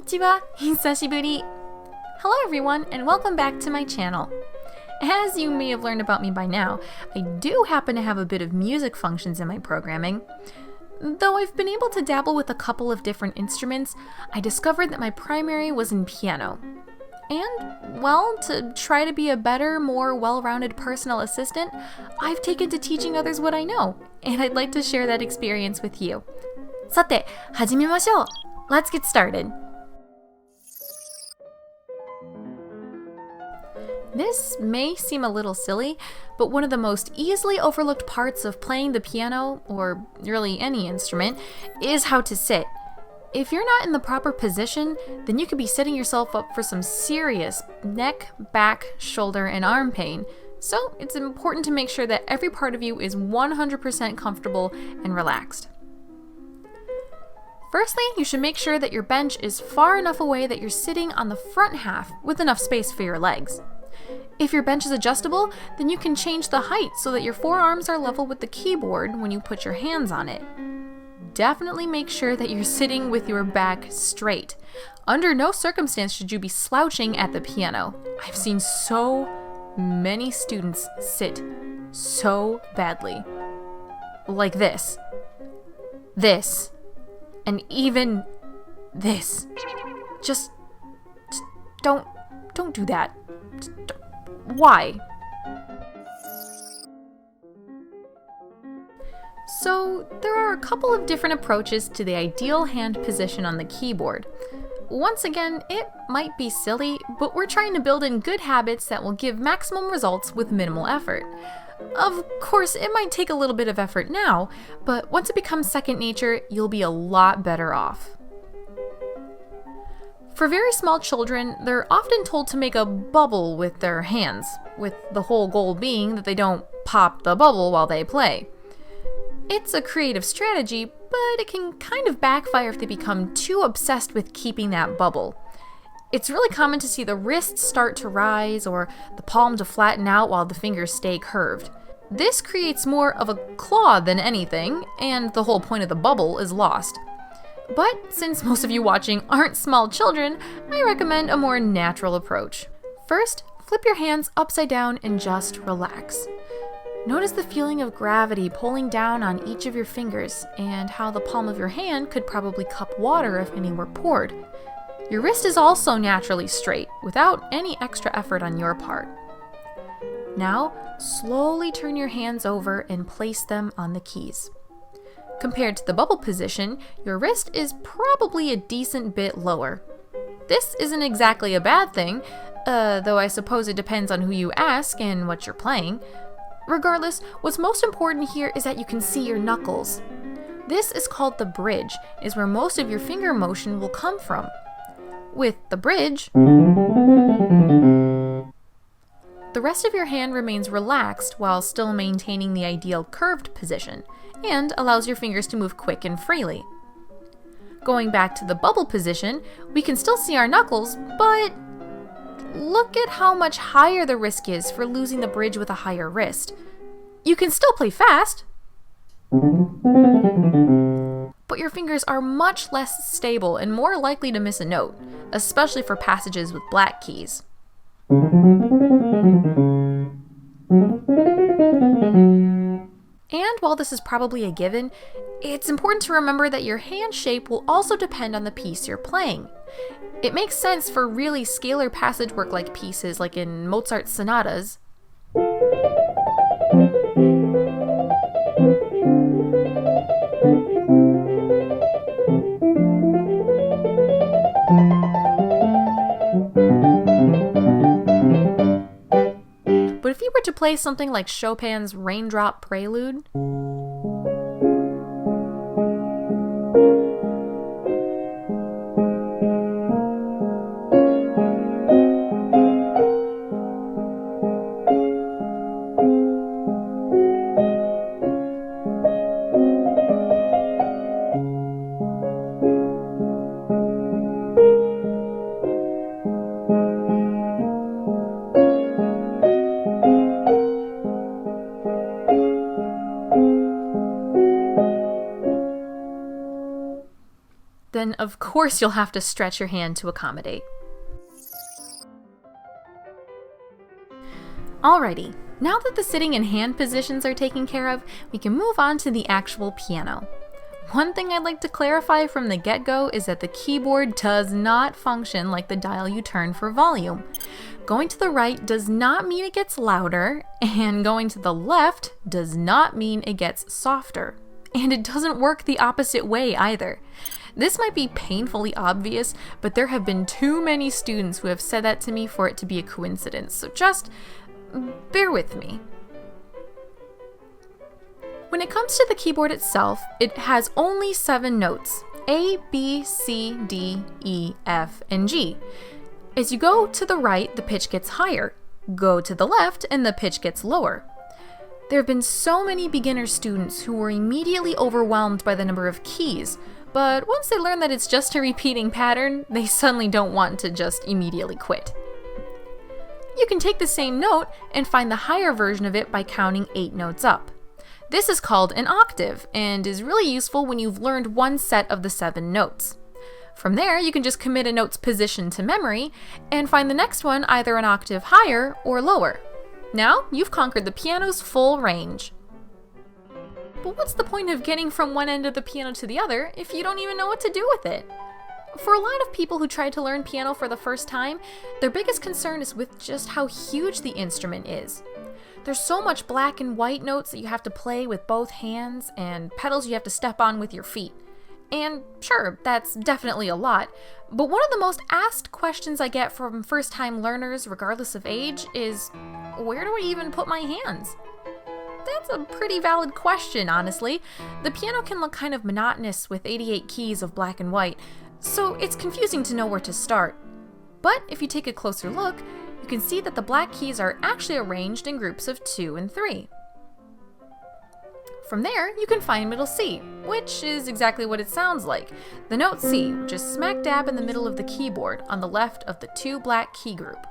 ちは、久しぶり. Hello everyone and welcome back to my channel. As you may have learned about me by now, I do happen to have a bit of music functions in my programming. Though I've been able to dabble with a couple of different instruments, I discovered that my primary was in piano. And, well, to try to be a better, more well-rounded personal assistant, I've taken to teaching others what I know, and I'd like to share that experience with you. さて、始めましょう. Let's get started. This may seem a little silly, but one of the most easily overlooked parts of playing the piano, or really any instrument, is how to sit. If you're not in the proper position, then you could be setting yourself up for some serious neck, back, shoulder, and arm pain. So it's important to make sure that every part of you is 100% comfortable and relaxed. Firstly, you should make sure that your bench is far enough away that you're sitting on the front half with enough space for your legs. If your bench is adjustable, then you can change the height so that your forearms are level with the keyboard when you put your hands on it. Definitely make sure that you're sitting with your back straight. Under no circumstance should you be slouching at the piano. I've seen so many students sit so badly. Like this. This. And even this. Just don't do that. Why? So, there are a couple of different approaches to the ideal hand position on the keyboard. Once again, it might be silly, but we're trying to build in good habits that will give maximum results with minimal effort. Of course, it might take a little bit of effort now, but once it becomes second nature, you'll be a lot better off. For very small children, they're often told to make a bubble with their hands, with the whole goal being that they don't pop the bubble while they play. It's a creative strategy, but it can kind of backfire if they become too obsessed with keeping that bubble. It's really common to see the wrists start to rise or the palm to flatten out while the fingers stay curved. This creates more of a claw than anything, and the whole point of the bubble is lost. But since most of you watching aren't small children, I recommend a more natural approach. First, flip your hands upside down and just relax. Notice the feeling of gravity pulling down on each of your fingers and how the palm of your hand could probably cup water if any were poured. Your wrist is also naturally straight, without any extra effort on your part. Now, slowly turn your hands over and place them on the keys. Compared to the bubble position, your wrist is probably a decent bit lower. This isn't exactly a bad thing, though I suppose it depends on who you ask and what you're playing. Regardless, what's most important here is that you can see your knuckles. This is called the bridge, is where most of your finger motion will come from. With the bridge, the rest of your hand remains relaxed while still maintaining the ideal curved position, and allows your fingers to move quick and freely. Going back to the bubble position, we can still see our knuckles, but look at how much higher the risk is for losing the bridge with a higher wrist. You can still play fast, but your fingers are much less stable and more likely to miss a note, especially for passages with black keys. And while this is probably a given, it's important to remember that your hand shape will also depend on the piece you're playing. It makes sense for really scalar passage work like pieces like in Mozart's sonatas. But if you were to play something like Chopin's Raindrop Prelude, then of course you'll have to stretch your hand to accommodate. Alrighty, now that the sitting and hand positions are taken care of, we can move on to the actual piano. One thing I'd like to clarify from the get-go is that the keyboard does not function like the dial you turn for volume. Going to the right does not mean it gets louder, and going to the left does not mean it gets softer. And it doesn't work the opposite way either. This might be painfully obvious, but there have been too many students who have said that to me for it to be a coincidence, so just bear with me. When it comes to the keyboard itself, it has only 7 notes: A, B, C, D, E, F, and G. As you go to the right, the pitch gets higher. Go to the left, and the pitch gets lower. There have been so many beginner students who were immediately overwhelmed by the number of keys, but once they learn that it's just a repeating pattern, they suddenly don't want to just immediately quit. You can take the same note and find the higher version of it by counting 8 notes up. This is called an octave and is really useful when you've learned one set of the 7 notes. From there, you can just commit a note's position to memory and find the next one either an octave higher or lower. Now, you've conquered the piano's full range. But what's the point of getting from one end of the piano to the other if you don't even know what to do with it? For a lot of people who try to learn piano for the first time, their biggest concern is with just how huge the instrument is. There's so much black and white notes that you have to play with both hands and pedals you have to step on with your feet. And sure, that's definitely a lot, but one of the most asked questions I get from first-time learners, regardless of age, is, where do I even put my hands? That's a pretty valid question, honestly. The piano can look kind of monotonous with 88 keys of black and white, so it's confusing to know where to start. But if you take a closer look, you can see that the black keys are actually arranged in groups of 2 and 3. From there, you can find middle C, which is exactly what it sounds like. The note C, which is smack dab in the middle of the keyboard on the left of the 2 black key group.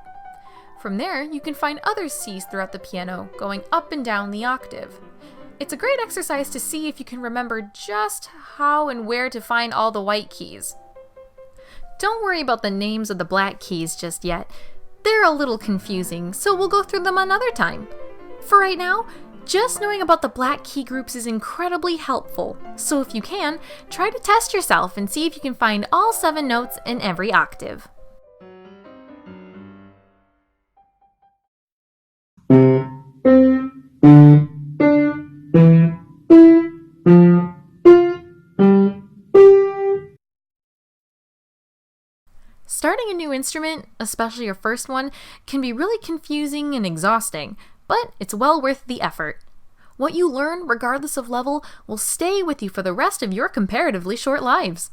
From there, you can find other Cs throughout the piano, going up and down the octave. It's a great exercise to see if you can remember just how and where to find all the white keys. Don't worry about the names of the black keys just yet. They're a little confusing, so we'll go through them another time. For right now, just knowing about the black key groups is incredibly helpful, so if you can, try to test yourself and see if you can find all 7 notes in every octave. Starting a new instrument, especially your first one, can be really confusing and exhausting, but it's well worth the effort. What you learn, regardless of level, will stay with you for the rest of your comparatively short lives.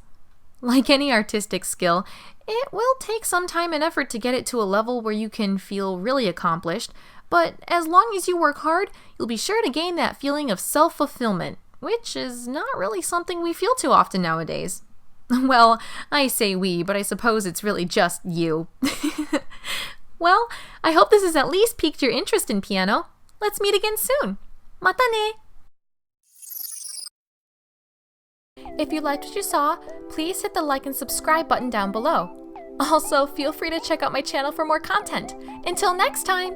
Like any artistic skill, it will take some time and effort to get it to a level where you can feel really accomplished, but as long as you work hard, you'll be sure to gain that feeling of self-fulfillment, which is not really something we feel too often nowadays. Well, I say we, but I suppose it's really just you. Well, I hope this has at least piqued your interest in piano. Let's meet again soon. Mata ne! If you liked what you saw, please hit the like and subscribe button down below. Also, feel free to check out my channel for more content. Until next time!